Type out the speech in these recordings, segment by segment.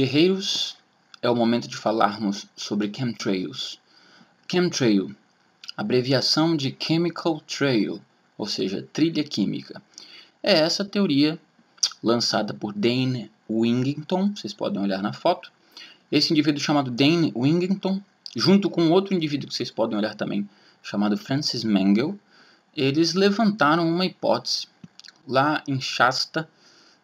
Guerreiros, é o momento de falarmos sobre chemtrails. Chemtrail, abreviação de Chemical Trail, ou seja, trilha química. É essa teoria lançada por Dane Wigington, vocês podem olhar na foto. Esse indivíduo chamado Dane Wigington, junto com outro indivíduo que vocês podem olhar também, chamado Francis Mengel, eles levantaram uma hipótese lá em Shasta,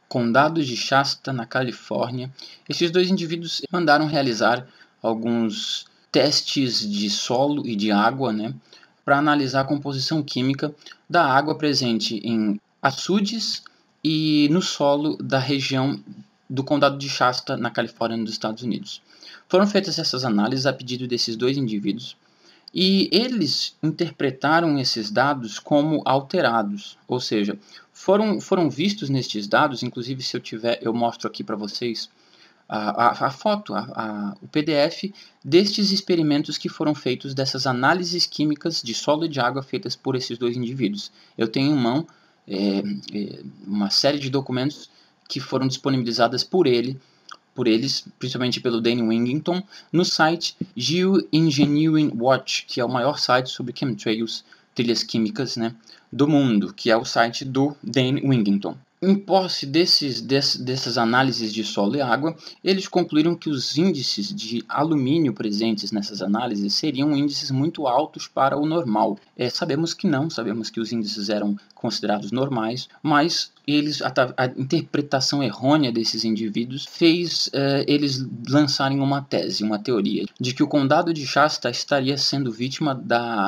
Condado de Shasta, na Califórnia. Esses dois indivíduos mandaram realizar alguns testes de solo e de água, para analisar a composição química da água presente em açudes e no solo da região do Condado de Shasta, na Califórnia, nos Estados Unidos. Foram feitas essas análises a pedido desses dois indivíduos e eles interpretaram esses dados como alterados, ou seja, foram vistos nestes dados, inclusive se eu tiver, eu mostro aqui para vocês a foto, o PDF destes experimentos que foram feitos, dessas análises químicas de solo e de água feitas por esses dois indivíduos. Eu tenho em mão uma série de documentos que foram disponibilizadas por eles, principalmente pelo Dane Wigington, no site Geoengineering Watch, que é o maior site sobre chemtrails, trilhas químicas, do mundo, que é o site do Dane Wigington. Em posse dessas análises de solo e água, eles concluíram que os índices de alumínio presentes nessas análises seriam índices muito altos para o normal. Sabemos que não, sabemos que os índices eram considerados normais, mas a interpretação errônea desses indivíduos fez eles lançarem uma tese, uma teoria, de que o Condado de Shasta estaria sendo vítima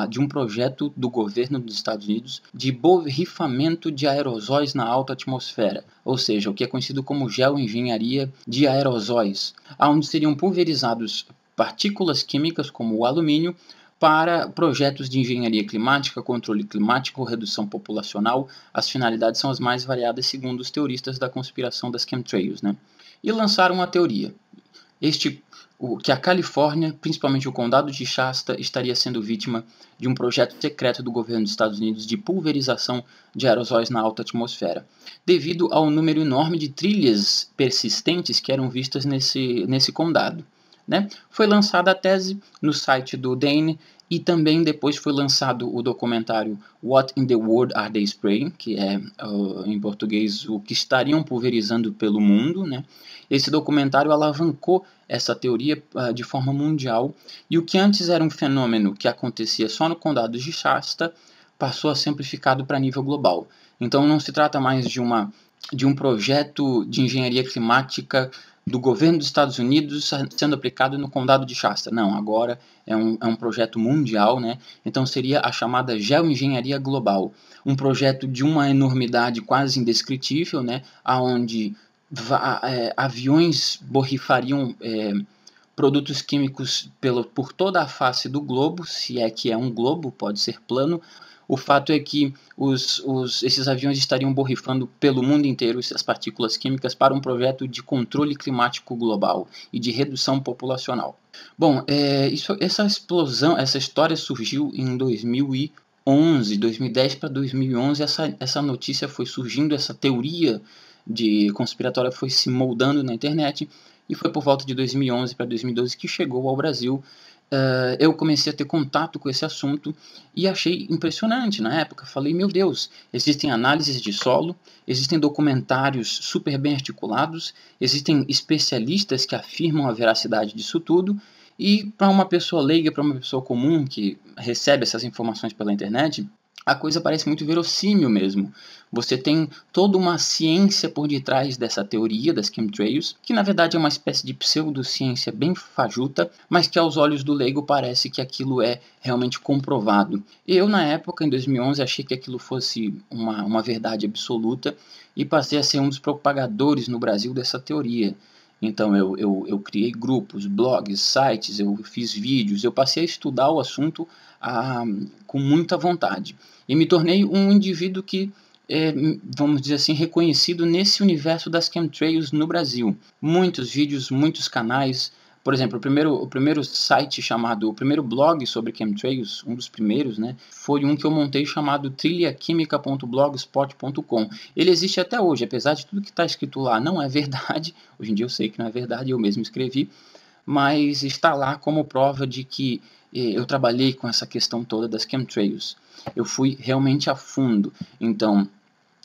de um projeto do governo dos Estados Unidos de borrifamento de aerosóis na alta atmosfera, ou seja, o que é conhecido como geoengenharia de aerosóis, onde seriam pulverizados partículas químicas como o alumínio para projetos de engenharia climática, controle climático, redução populacional. As finalidades são as mais variadas segundo os teoristas da conspiração das chemtrails, E lançaram uma teoria, que a Califórnia, principalmente o Condado de Shasta, estaria sendo vítima de um projeto secreto do governo dos Estados Unidos de pulverização de aerosóis na alta atmosfera, devido ao número enorme de trilhas persistentes que eram vistas nesse condado. Foi lançada a tese no site do Dane e também depois foi lançado o documentário What in the World Are They Spraying, que é, em português, o que estariam pulverizando pelo mundo. Esse documentário alavancou essa teoria de forma mundial, e o que antes era um fenômeno que acontecia só no Condado de Shasta passou a ser amplificado para nível global. Então não se trata mais de um projeto de engenharia climática do governo dos Estados Unidos sendo aplicado no Condado de Shasta. Não, agora é um projeto mundial, Então seria a chamada geoengenharia global. Um projeto de uma enormidade quase indescritível, onde aviões borrifariam produtos químicos por toda a face do globo, se é que é um globo, pode ser plano. O fato é que esses aviões estariam borrifando pelo mundo inteiro essas partículas químicas para um projeto de controle climático global e de redução populacional. Bom, essa história surgiu em 2010 para 2011, essa notícia foi surgindo, essa teoria conspiratória foi se moldando na internet, e foi por volta de 2011 para 2012 que chegou ao Brasil. Eu comecei a ter contato com esse assunto e achei impressionante na época. Falei, meu Deus, existem análises de solo, existem documentários super bem articulados, existem especialistas que afirmam a veracidade disso tudo, e para uma pessoa leiga, para uma pessoa comum que recebe essas informações pela internet, a coisa parece muito verossímil mesmo. Você tem toda uma ciência por detrás dessa teoria das chemtrails, que na verdade é uma espécie de pseudociência bem fajuta, mas que aos olhos do leigo parece que aquilo é realmente comprovado. Eu, na época, em 2011, achei que aquilo fosse uma verdade absoluta e passei a ser um dos propagadores no Brasil dessa teoria. Então eu criei grupos, blogs, sites, eu fiz vídeos, eu passei a estudar o assunto com muita vontade. E me tornei um indivíduo que vamos dizer assim, reconhecido nesse universo das chemtrails no Brasil. Muitos vídeos, muitos canais, Por exemplo, o primeiro site chamado, o primeiro blog sobre chemtrails, um dos primeiros, né, foi um que eu montei chamado trilhaquimica.blogspot.com. Ele existe até hoje, apesar de tudo que está escrito lá não é verdade. Hoje em dia eu sei que não é verdade, eu mesmo escrevi, mas está lá como prova de que eu trabalhei com essa questão toda das chemtrails. Eu fui realmente a fundo. Então,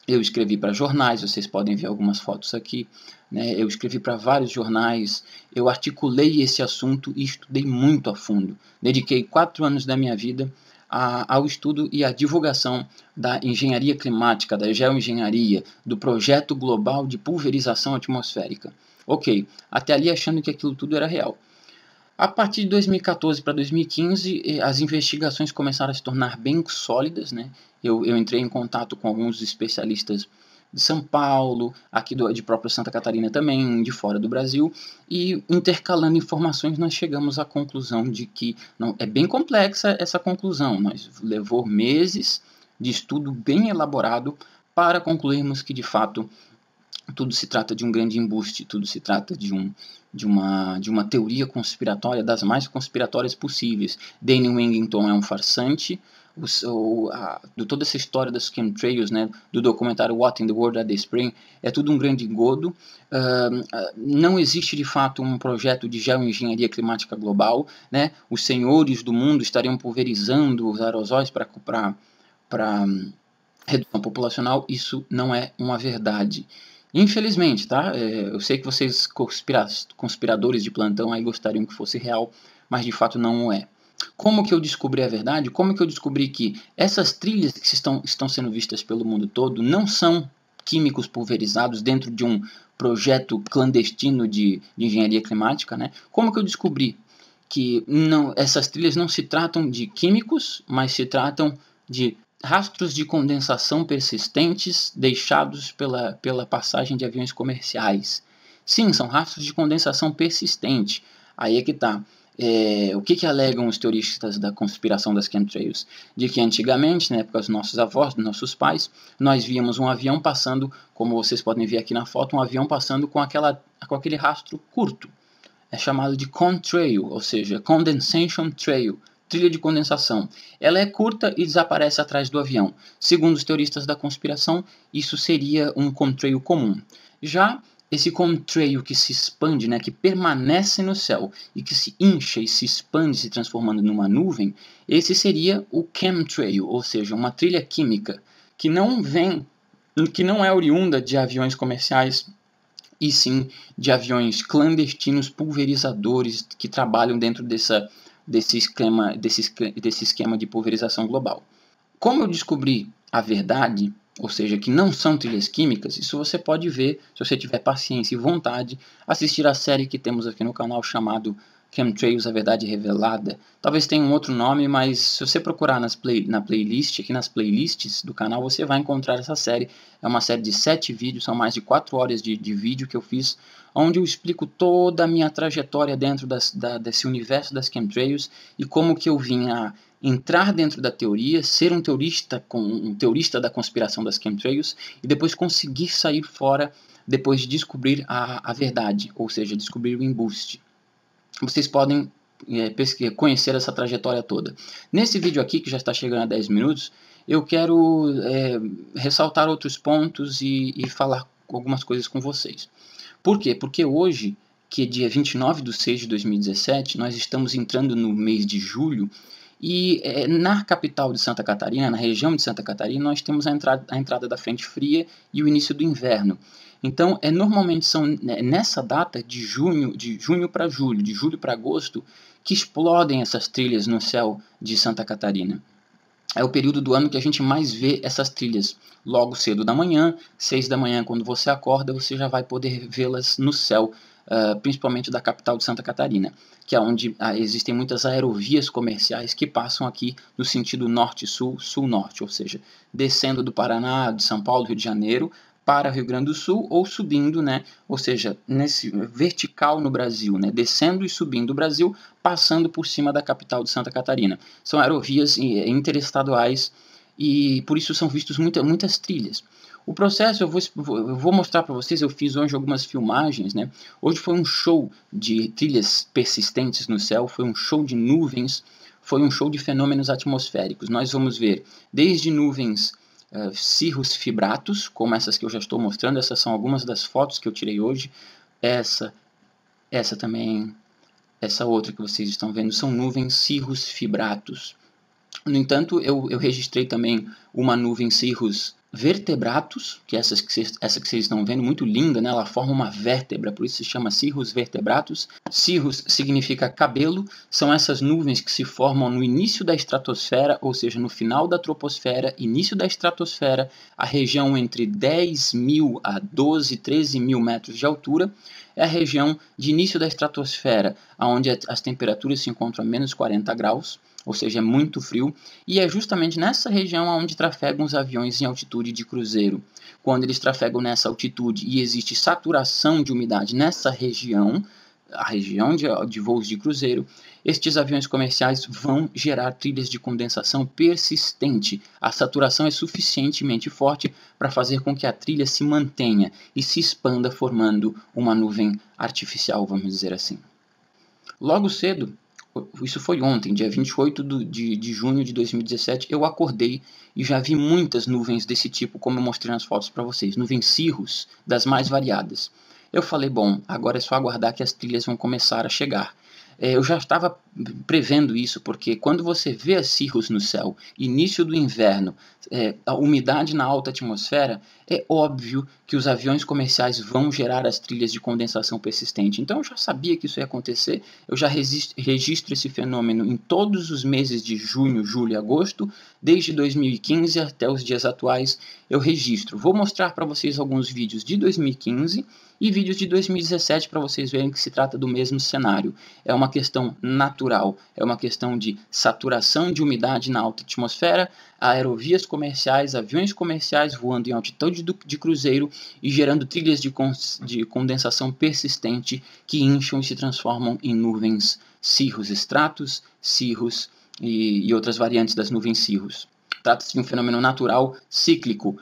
eu escrevi para jornais, vocês podem ver algumas fotos aqui, né? Eu escrevi para vários jornais, eu articulei esse assunto e estudei muito a fundo. Dediquei 4 anos da minha vida ao estudo e à divulgação da engenharia climática, da geoengenharia, do projeto global de pulverização atmosférica. Ok, até ali achando que aquilo tudo era real. A partir de 2014 para 2015, as investigações começaram a se tornar bem sólidas, né? Eu entrei em contato com alguns especialistas de São Paulo, aqui de próprio Santa Catarina também, de fora do Brasil, e intercalando informações nós chegamos à conclusão de que não, é bem complexa essa conclusão, mas levou meses de estudo bem elaborado para concluirmos que de fato tudo se trata de um grande embuste, tudo se trata de uma teoria conspiratória das mais conspiratórias possíveis. Danny Wigington é um farsante, de toda essa história das chemtrails, né, do documentário What in the World at the Spring, é tudo um grande engodo. Não existe de fato um projeto de geoengenharia climática global, né? Os senhores do mundo estariam pulverizando os aerosóis para redução populacional. Isso não é uma verdade. Infelizmente, tá? Eu sei que vocês conspiradores de plantão aí gostariam que fosse real, mas de fato não é. Como que eu descobri a verdade? Como que eu descobri que essas trilhas que estão sendo vistas pelo mundo todo não são químicos pulverizados dentro de um projeto clandestino de engenharia climática, né? Como que eu descobri que essas trilhas não se tratam de químicos, mas se tratam de rastros de condensação persistentes deixados pela passagem de aviões comerciais? Sim, são rastros de condensação persistente. Aí é que está. O que alegam os teoristas da conspiração das chemtrails? De que antigamente, na época dos nossos avós, dos nossos pais, nós víamos um avião passando, como vocês podem ver aqui na foto, um avião passando com aquele rastro curto. É chamado de contrail, ou seja, condensation trail, trilha de condensação. Ela é curta e desaparece atrás do avião. Segundo os teoristas da conspiração, isso seria um contrail comum. Já esse contrail que se expande, né, que permanece no céu e que se incha e se expande, se transformando numa nuvem, esse seria o chemtrail, ou seja, uma trilha química que não é oriunda de aviões comerciais, e sim de aviões clandestinos pulverizadores que trabalham dentro desse esquema de pulverização global. Como eu descobri a verdade, ou seja, que não são trilhas químicas, isso você pode ver, se você tiver paciência e vontade, assistir a série que temos aqui no canal chamado Chemtrails, a Verdade Revelada. Talvez tenha um outro nome, mas se você procurar na playlist, aqui nas playlists do canal, você vai encontrar essa série. É uma série de 7 vídeos, são mais de 4 horas de vídeo que eu fiz, onde eu explico toda a minha trajetória dentro desse universo das chemtrails e como que eu vim a entrar dentro da teoria, ser um teorista da conspiração das chemtrails e depois conseguir sair fora depois de descobrir a verdade, ou seja, descobrir o embuste. Vocês podem conhecer essa trajetória toda. Nesse vídeo aqui, que já está chegando a 10 minutos, eu quero ressaltar outros pontos e falar algumas coisas com vocês. Por quê? Porque hoje, que é dia 29 de 6 de 2017, nós estamos entrando no mês de julho, e na capital de Santa Catarina, na região de Santa Catarina, nós temos a entrada da frente fria e o início do inverno. Então, normalmente são nessa data de junho para julho, de julho para agosto, que explodem essas trilhas no céu de Santa Catarina. É o período do ano que a gente mais vê essas trilhas. Logo cedo da manhã, 6 da manhã, quando você acorda, você já vai poder vê-las no céu, principalmente da capital de Santa Catarina, que é onde existem muitas aerovias comerciais que passam aqui no sentido norte-sul, sul-norte, ou seja, descendo do Paraná, de São Paulo, Rio de Janeiro, para Rio Grande do Sul, ou subindo, né, ou seja, nesse vertical no Brasil, né, descendo e subindo o Brasil, passando por cima da capital de Santa Catarina. São aerovias interestaduais e por isso são vistos muitas trilhas. O processo eu vou mostrar para vocês, eu fiz hoje algumas filmagens, né? Hoje foi um show de trilhas persistentes no céu, foi um show de nuvens, foi um show de fenômenos atmosféricos. Nós vamos ver desde nuvens cirrus fibratus, como essas que eu já estou mostrando, essas são algumas das fotos que eu tirei hoje, essa também, essa outra que vocês estão vendo, são nuvens cirrus fibratus. No entanto, eu registrei também uma nuvem cirrus vertebratus, que essa que vocês estão vendo, muito linda, né? Ela forma uma vértebra, por isso se chama cirrus vertebratus. Cirrus significa cabelo, são essas nuvens que se formam no início da estratosfera, ou seja, no final da troposfera, início da estratosfera, a região entre 10.000 a 12, 13.000 metros de altura, é a região de início da estratosfera, onde as temperaturas se encontram a menos 40 graus, ou seja, é muito frio, e é justamente nessa região onde trafegam os aviões em altitude de cruzeiro. Quando eles trafegam nessa altitude e existe saturação de umidade nessa região, a região de voos de cruzeiro, estes aviões comerciais vão gerar trilhas de condensação persistente. A saturação é suficientemente forte para fazer com que a trilha se mantenha e se expanda, formando uma nuvem artificial, vamos dizer assim. Logo cedo, isso foi ontem, dia 28 de junho de 2017, eu acordei e já vi muitas nuvens desse tipo, como eu mostrei nas fotos para vocês, nuvens cirrus das mais variadas. Eu falei, bom, agora é só aguardar que as trilhas vão começar a chegar. Eu já estava prevendo isso, porque quando você vê as cirrus no céu, início do inverno, a umidade na alta atmosfera, é óbvio que os aviões comerciais vão gerar as trilhas de condensação persistente. Então eu já sabia que isso ia acontecer, eu já registro esse fenômeno em todos os meses de junho, julho e agosto, desde 2015 até os dias atuais eu registro. Vou mostrar para vocês alguns vídeos de 2015 e vídeos de 2017 para vocês verem que se trata do mesmo cenário. É uma questão natural, é uma questão de saturação de umidade na alta atmosfera, aerovias comerciais, aviões comerciais voando em altitude de cruzeiro e gerando trilhas de condensação persistente que incham e se transformam em nuvens cirrus stratus, cirrus e outras variantes das nuvens cirrus. Trata-se de um fenômeno natural, cíclico,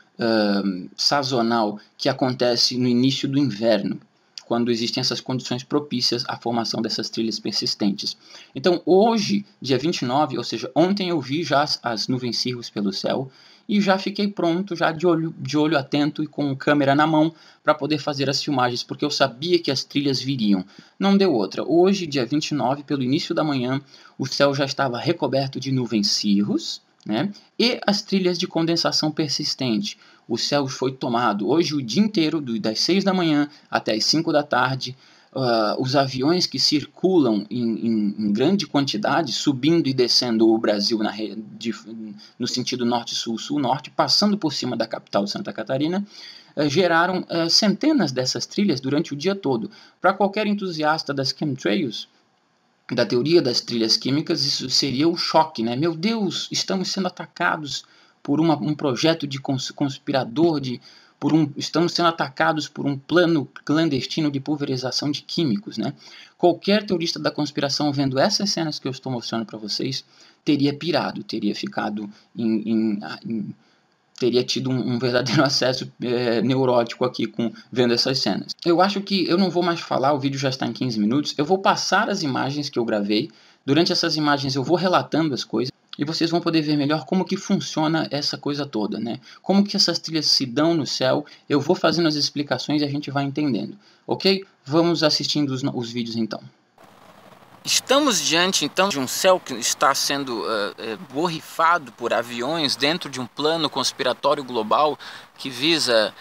sazonal, que acontece no início do inverno, quando existem essas condições propícias à formação dessas trilhas persistentes. Então, hoje, dia 29, ou seja, ontem eu vi já as nuvens cirrus pelo céu e já fiquei pronto, já de olho atento e com câmera na mão para poder fazer as filmagens, porque eu sabia que as trilhas viriam. Não deu outra. Hoje, dia 29, pelo início da manhã, o céu já estava recoberto de nuvens cirrus, né? E as trilhas de condensação persistente. O céu foi tomado hoje o dia inteiro, das 6 da manhã até as 5 da tarde. Os aviões que circulam em grande quantidade, subindo e descendo o Brasil no sentido norte-sul, sul-norte, passando por cima da capital Santa Catarina, geraram centenas dessas trilhas durante o dia todo. Para qualquer entusiasta das chemtrails, da teoria das trilhas químicas, isso seria um choque, né? Meu Deus, estamos sendo atacados por um projeto de conspirador, estamos sendo atacados por um plano clandestino de pulverização de químicos, né? Qualquer teorista da conspiração vendo essas cenas que eu estou mostrando para vocês teria pirado, teria ficado teria tido um verdadeiro acesso neurótico aqui vendo essas cenas. Eu acho que eu não vou mais falar, o vídeo já está em 15 minutos, eu vou passar as imagens que eu gravei, durante essas imagens eu vou relatando as coisas, e vocês vão poder ver melhor como que funciona essa coisa toda, né? Como que essas trilhas se dão no céu, eu vou fazendo as explicações e a gente vai entendendo, ok? Vamos assistindo os vídeos então. Estamos diante então de um céu que está sendo borrifado por aviões dentro de um plano conspiratório global que visa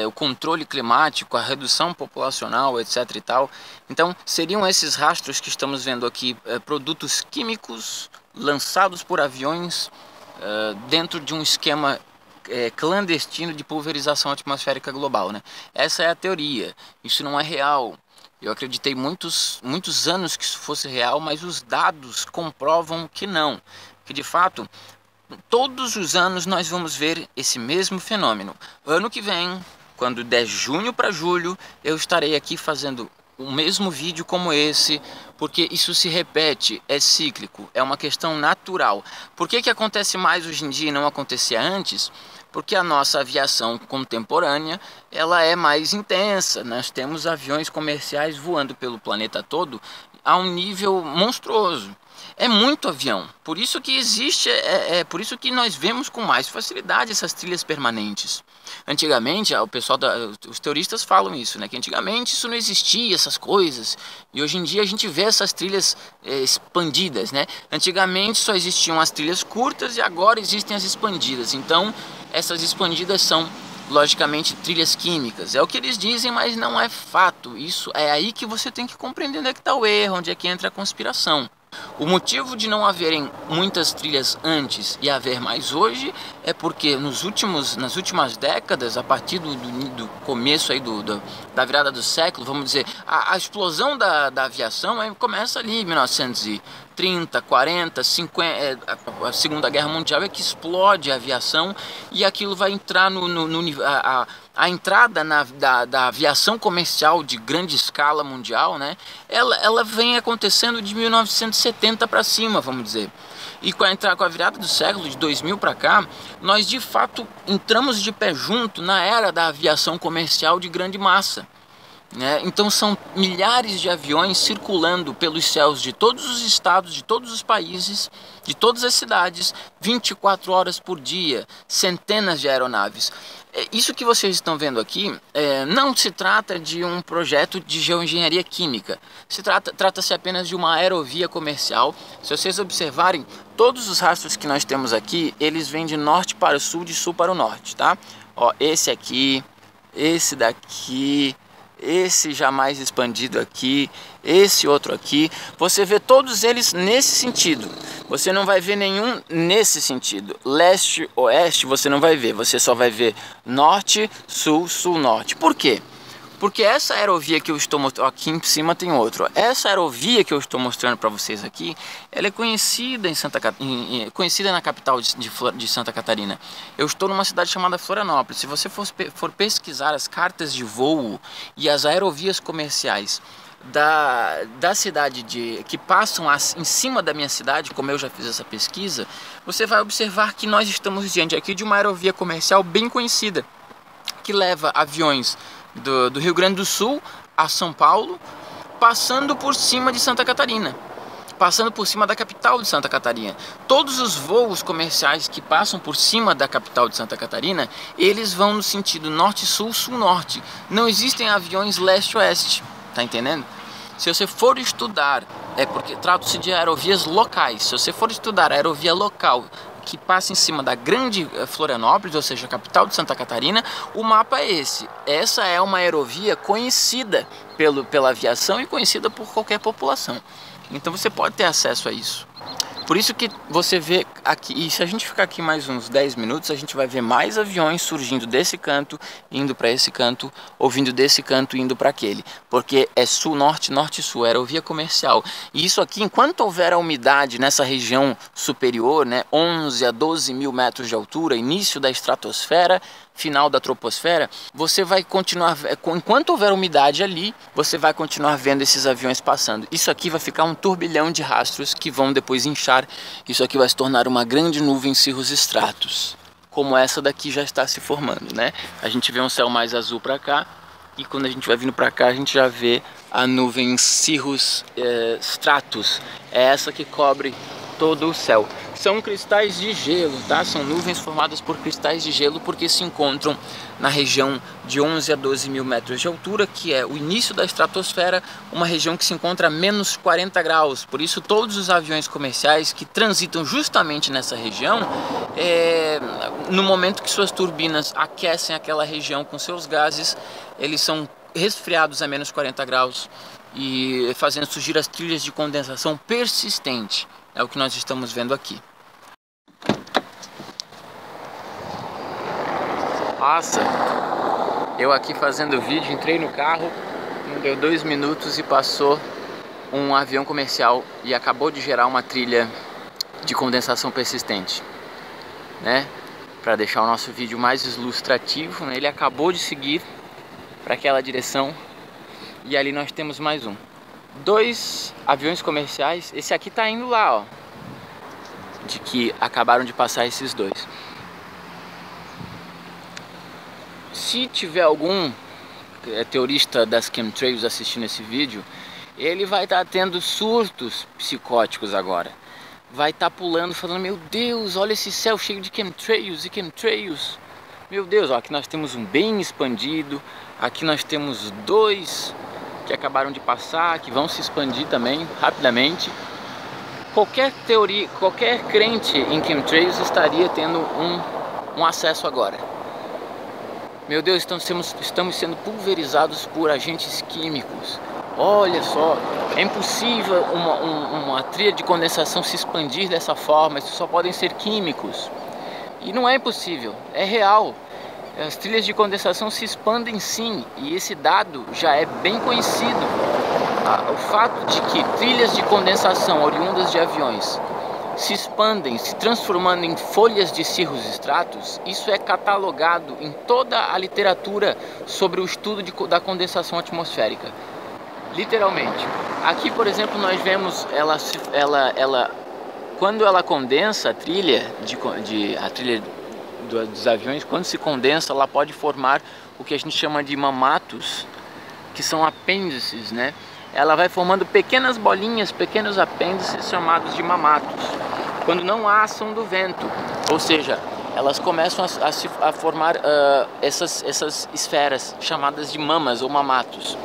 o controle climático, a redução populacional, etc. e tal. Então seriam esses rastros que estamos vendo aqui, produtos químicos lançados por aviões dentro de um esquema clandestino de pulverização atmosférica global, né? Essa é a teoria, isso não é real. Eu acreditei muitos anos que isso fosse real, mas os dados comprovam que não. Que de fato, todos os anos nós vamos ver esse mesmo fenômeno. Ano que vem, quando der junho para julho, eu estarei aqui fazendo o mesmo vídeo como esse, porque isso se repete, é cíclico, é uma questão natural. Por que acontece mais hoje em dia e não acontecia antes? Porque a nossa aviação contemporânea, ela é mais intensa. Nós temos aviões comerciais voando pelo planeta todo a um nível monstruoso. É muito avião, por isso que existe, por isso que nós vemos com mais facilidade essas trilhas permanentes. Antigamente, os teoristas falam isso, né? Que antigamente isso não existia, essas coisas, e hoje em dia a gente vê essas trilhas expandidas, né? Antigamente só existiam as trilhas curtas e agora existem as expandidas. Então, essas expandidas são logicamente trilhas químicas, é o que eles dizem, mas não é fato. Isso é aí que você tem que compreender onde é que está o erro, onde é que entra a conspiração. O motivo de não haverem muitas trilhas antes e haver mais hoje é porque nas últimas décadas, a partir do começo aí da virada do século, vamos dizer, a explosão da aviação começa ali em 1930, 40, 50, a Segunda Guerra Mundial é que explode a aviação e aquilo vai entrar a entrada da aviação comercial de grande escala mundial, né? Ela vem acontecendo de 1970 para cima, vamos dizer. E com a virada do século, de 2000 para cá, nós de fato entramos de pé junto na era da aviação comercial de grande massa. Né? Então são milhares de aviões circulando pelos céus de todos os estados, de todos os países, de todas as cidades, 24 horas por dia, centenas de aeronaves. Isso que vocês estão vendo aqui não se trata de um projeto de geoengenharia química, trata-se apenas de uma aerovia comercial. Se vocês observarem, todos os rastros que nós temos aqui, eles vêm de norte para o sul, de sul para o norte, tá? Ó, esse aqui, esse daqui, esse já mais expandido aqui, esse outro aqui, você vê todos eles nesse sentido. Você não vai ver nenhum nesse sentido. Leste, oeste, você não vai ver. Você só vai ver norte, sul, sul, norte. Por quê? Porque essa aerovia que eu estou mostrando, aqui em cima tem outro. Essa aerovia que eu estou mostrando para vocês aqui, ela é conhecida conhecida na capital de Santa Catarina. Eu estou numa cidade chamada Florianópolis. Se você for pesquisar as cartas de voo e as aerovias comerciais da cidade que passam em cima da minha cidade, como eu já fiz essa pesquisa, você vai observar que nós estamos diante aqui de uma aerovia comercial bem conhecida, que leva aviões do Rio Grande do Sul a São Paulo, passando por cima de Santa Catarina, passando por cima da capital de Santa Catarina. Todos os voos comerciais que passam por cima da capital de Santa Catarina, eles vão no sentido norte-sul, sul-norte. Não existem aviões leste-oeste, tá entendendo? Se você for estudar, porque trata-se de aerovias locais, se você for estudar a aerovia local que passa em cima da grande Florianópolis, ou seja, a capital de Santa Catarina, o mapa é esse. Essa é uma aerovia conhecida pela aviação e conhecida por qualquer população. Então você pode ter acesso a isso. Por isso que você vê aqui, e se a gente ficar aqui mais uns 10 minutos, a gente vai ver mais aviões surgindo desse canto, indo para esse canto, ou vindo desse canto, indo para aquele. Porque é sul-norte, norte-sul, aerovia comercial. E isso aqui, enquanto houver a umidade nessa região superior, né, 11 a 12 mil metros de altura, início da estratosfera, final da troposfera, você vai continuar, enquanto houver umidade ali, você vai continuar vendo esses aviões passando. Isso aqui vai ficar um turbilhão de rastros que vão depois inchar. Isso aqui vai se tornar uma grande nuvem cirrus stratus, como essa daqui já está se formando, né? A gente vê um céu mais azul para cá, e quando a gente vai vindo para cá, a gente já vê a nuvem cirrus stratus. É essa que cobre todo o céu. São cristais de gelo, tá? São nuvens formadas por cristais de gelo porque se encontram na região de 11 a 12 mil metros de altura, que é o início da estratosfera, uma região que se encontra a menos 40 graus. Por isso, todos os aviões comerciais que transitam justamente nessa região, no momento que suas turbinas aquecem aquela região com seus gases, eles são resfriados a menos 40 graus e fazendo surgir as trilhas de condensação persistente. É o que nós estamos vendo aqui. Nossa, eu aqui fazendo vídeo, entrei no carro, não deu 2 minutos e passou um avião comercial e acabou de gerar uma trilha de condensação persistente, né? Para deixar o nosso vídeo mais ilustrativo, né? Ele acabou de seguir para aquela direção e ali nós temos mais um. 2 aviões comerciais, esse aqui tá indo lá, ó, de que acabaram de passar esses 2. Se tiver algum teorista das chemtrails assistindo esse vídeo, ele vai estar tendo surtos psicóticos agora. Vai estar pulando, falando, meu Deus, olha esse céu cheio de chemtrails e chemtrails. Meu Deus, ó, aqui nós temos um bem expandido, aqui nós temos 2 que acabaram de passar, que vão se expandir também rapidamente. Qualquer teoria, qualquer crente em chemtrails estaria tendo um acesso agora. Meu Deus, estamos sendo pulverizados por agentes químicos. Olha só, é impossível uma trilha de condensação se expandir dessa forma, isso só podem ser químicos. E não é impossível, é real. As trilhas de condensação se expandem sim, e esse dado já é bem conhecido. O fato de que trilhas de condensação oriundas de aviões se expandem, se transformando em folhas de cirrostratus, isso é catalogado em toda a literatura sobre o estudo da condensação atmosférica. Literalmente. Aqui, por exemplo, nós vemos quando ela condensa a trilha dos aviões, quando se condensa, ela pode formar o que a gente chama de mamatos, que são apêndices, né? Ela vai formando pequenas bolinhas, pequenos apêndices chamados de mamatos, quando não há ação do vento, ou seja, elas começam a formar essas esferas chamadas de mamas ou mamatos.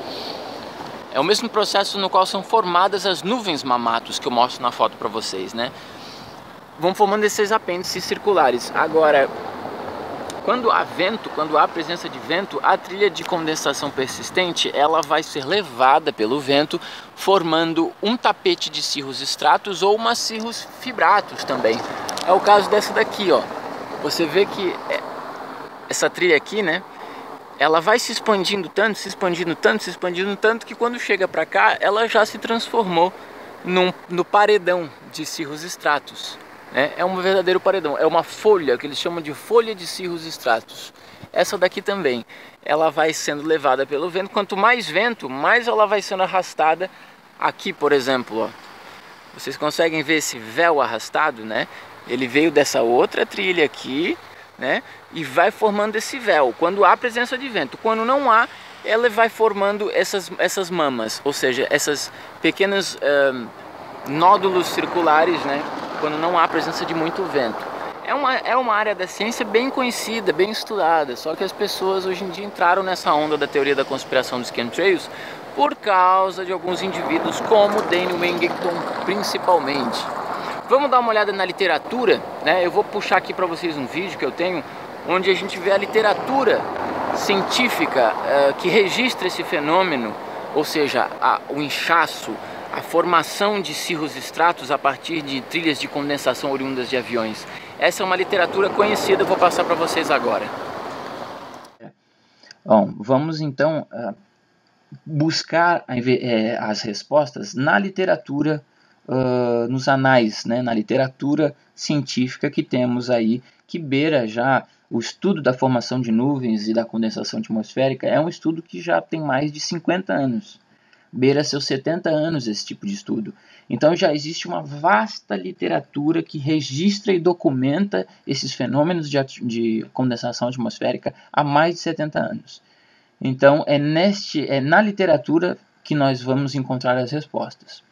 É o mesmo processo no qual são formadas as nuvens mamatos que eu mostro na foto para vocês, né? Vão formando esses apêndices circulares. Agora, quando há vento, quando há presença de vento, a trilha de condensação persistente, ela vai ser levada pelo vento, formando um tapete de cirrostratus ou uma cirrusfibratus também. É o caso dessa daqui, ó. Você vê que essa trilha aqui, né? Ela vai se expandindo tanto, se expandindo tanto, se expandindo tanto, que quando chega para cá, ela já se transformou no paredão de cirrostratus. É um verdadeiro paredão, é uma folha que eles chamam de folha de cirrostratus. Essa daqui também, ela vai sendo levada pelo vento. Quanto mais vento, mais ela vai sendo arrastada. Aqui, por exemplo, ó, vocês conseguem ver esse véu arrastado, né? Ele veio dessa outra trilha aqui, né? E vai formando esse véu quando há presença de vento. Quando não há, ela vai formando essas mamas, ou seja, essas pequenas nódulos circulares, né? Quando não há presença de muito vento. É uma área da ciência bem conhecida, bem estudada, só que as pessoas hoje em dia entraram nessa onda da teoria da conspiração dos chemtrails por causa de alguns indivíduos como Daniel Wellington principalmente. Vamos dar uma olhada na literatura, né? Eu vou puxar aqui para vocês um vídeo que eu tenho, onde a gente vê a literatura científica que registra esse fenômeno, ou seja, o inchaço, a formação de cirrostratus a partir de trilhas de condensação oriundas de aviões. Essa é uma literatura conhecida, eu vou passar para vocês agora. Bom, vamos então buscar as respostas na literatura, nos anais, né, na literatura científica que temos aí, que beira já o estudo da formação de nuvens e da condensação atmosférica. É um estudo que já tem mais de 50 anos. Beira seus 70 anos esse tipo de estudo. Então já existe uma vasta literatura que registra e documenta esses fenômenos de condensação atmosférica há mais de 70 anos. Então é na literatura que nós vamos encontrar as respostas.